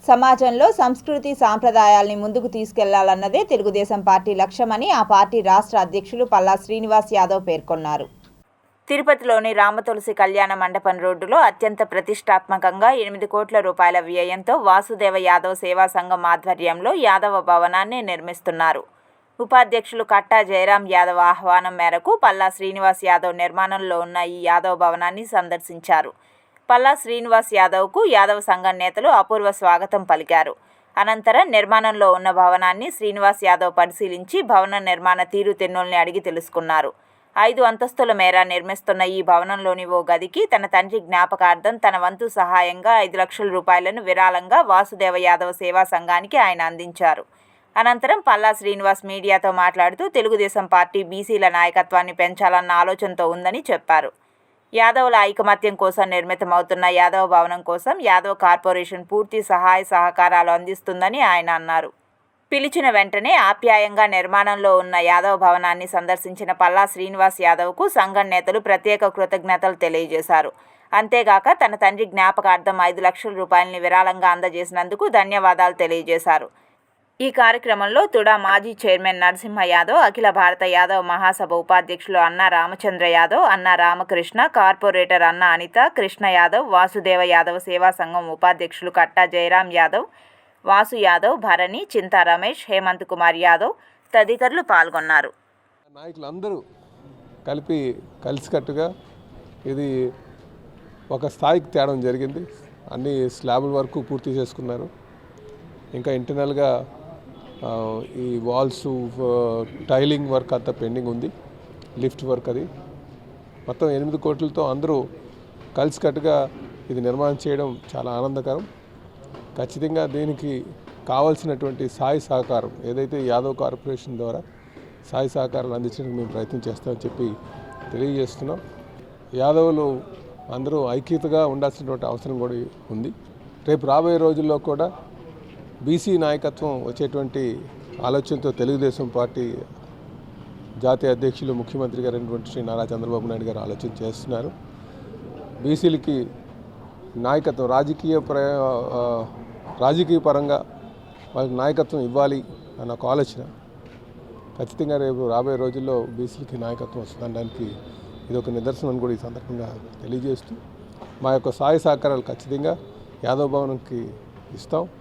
సమాజంలో సంస్కృతి సాంప్రదాయాల్ని ముందుకు తీసుకెళ్లాలన్నదే తెలుగుదేశం పార్టీ లక్ష్యమని ఆ పార్టీ రాష్ట్ర అధ్యక్షులు పల్లా శ్రీనివాస్ యాదవ్ పేర్కొన్నారు. తిరుపతిలోని రామతులసి కళ్యాణ మండపం రోడ్డులో అత్యంత ప్రతిష్టాత్మకంగా 8 కోట్ల రూపాయల వ్యయంతో వాసుదేవ యాదవ్ సేవా సంఘం ఆధ్వర్యంలో యాదవ భవనాన్ని నిర్మిస్తున్నారు. ఉపాధ్యక్షులు కట్టా జయరాం యాదవ్ ఆహ్వానం మేరకు పల్లా శ్రీనివాస్ యాదవ్ నిర్మాణంలో ఉన్న ఈ యాదవ్ భవనాన్ని సందర్శించారు. పల్లా శ్రీనివాస్ యాదవ్కు యాదవ సంఘం నేతలు అపూర్వ స్వాగతం పలికారు. అనంతరం నిర్మాణంలో ఉన్న భవనాన్ని శ్రీనివాస్ యాదవ్ పరిశీలించి భవన నిర్మాణ తీరుతెన్నుల్ని అడిగి తెలుసుకున్నారు. 5 అంతస్తుల మేర నిర్మిస్తున్న ఈ భవనంలోని ఓ గదికి తన తండ్రి జ్ఞాపకార్థం తన వంతు సహాయంగా 5 లక్షల రూపాయలను విరాళంగా వాసుదేవ యాదవ్ సేవా సంఘానికి ఆయన అందించారు. అనంతరం పల్లా శ్రీనివాస్ మీడియాతో మాట్లాడుతూ తెలుగుదేశం పార్టీ బీసీల నాయకత్వాన్ని పెంచాలన్న ఆలోచనతో ఉందని చెప్పారు. యాదవుల ఐకమత్యం కోసం నిర్మితమవుతున్న యాదవ్ భవనం కోసం యాదవ్ కార్పొరేషన్ పూర్తి సహాయ సహకారాలు అందిస్తుందని ఆయన అన్నారు. పిలిచిన వెంటనే ఆప్యాయంగా నిర్మాణంలో ఉన్న యాదవ్ భవనాన్ని సందర్శించిన పల్లా శ్రీనివాస్ యాదవ్కు సంఘం నేతలు ప్రత్యేక కృతజ్ఞతలు తెలియజేశారు. అంతేగాక తన తండ్రి జ్ఞాపకార్థం 5 లక్షల రూపాయలని విరాళంగా అందజేసినందుకు ధన్యవాదాలు తెలియజేశారు. ఈ కార్యక్రమంలో తుడా మాజీ చైర్మన్ నరసింహ యాదవ్, అఖిల భారత యాదవ్ మహాసభ ఉపాధ్యక్షులు అన్నా రామచంద్ర యాదవ్, అన్నా రామకృష్ణ, కార్పొరేటర్ అన్నా అనిత, కృష్ణ యాదవ్, వాసుదేవ యాదవ్ సేవా సంఘం ఉపాధ్యక్షులు కట్టా జయరాం యాదవ్, వాసు యాదవ్, భరణి, చింతా రమేష్, హేమంత్ కుమార్ యాదవ్ తదితరులు పాల్గొన్నారు. నాయకులందరూ కలిసికట్టుగా ఇది ఒక స్థాయికి తేడం జరిగింది. అన్ని స్లాబుల వరకు పూర్తి చేసుకున్నారు. ఇంకా ఇంటర్నల్గా ఈ వాల్స్ టైలింగ్ వర్క్ అంతా పెండింగ్ ఉంది. లిఫ్ట్ వర్క్ అది మొత్తం 8 కోట్లతో అందరూ కలిసికట్టుగా ఇది నిర్మాణం చేయడం చాలా ఆనందకరం. ఖచ్చితంగా దీనికి కావాల్సినటువంటి సాయ సహకారం ఏదైతే యాదవ్ కార్పొరేషన్ ద్వారా సాయ సహకారాలు అందించడానికి మేము ప్రయత్నం చేస్తామని చెప్పి తెలియజేస్తున్నాం. యాదవులు అందరూ ఐక్యతగా ఉండాల్సినటువంటి అవసరం కూడా ఉంది. రేపు రాబోయే రోజుల్లో కూడా బీసీ నాయకత్వం వచ్చేటువంటి ఆలోచనతో తెలుగుదేశం పార్టీ జాతీయ అధ్యక్షులు ముఖ్యమంత్రి గారు అయినటువంటి శ్రీ నారా చంద్రబాబు నాయుడు గారు ఆలోచన చేస్తున్నారు. బీసీలకి నాయకత్వం రాజకీయ పరంగా వాళ్ళకి నాయకత్వం ఇవ్వాలి అన్న ఒక ఆలోచన. ఖచ్చితంగా రేపు రాబోయే రోజుల్లో బీసీలకి నాయకత్వం వస్తుందనడానికి ఇది ఒక నిదర్శనం కూడా ఈ సందర్భంగా తెలియజేస్తూ మా యొక్క సహాయ సహకారాలు ఖచ్చితంగా యాదవ్ భవన్కి ఇస్తాం.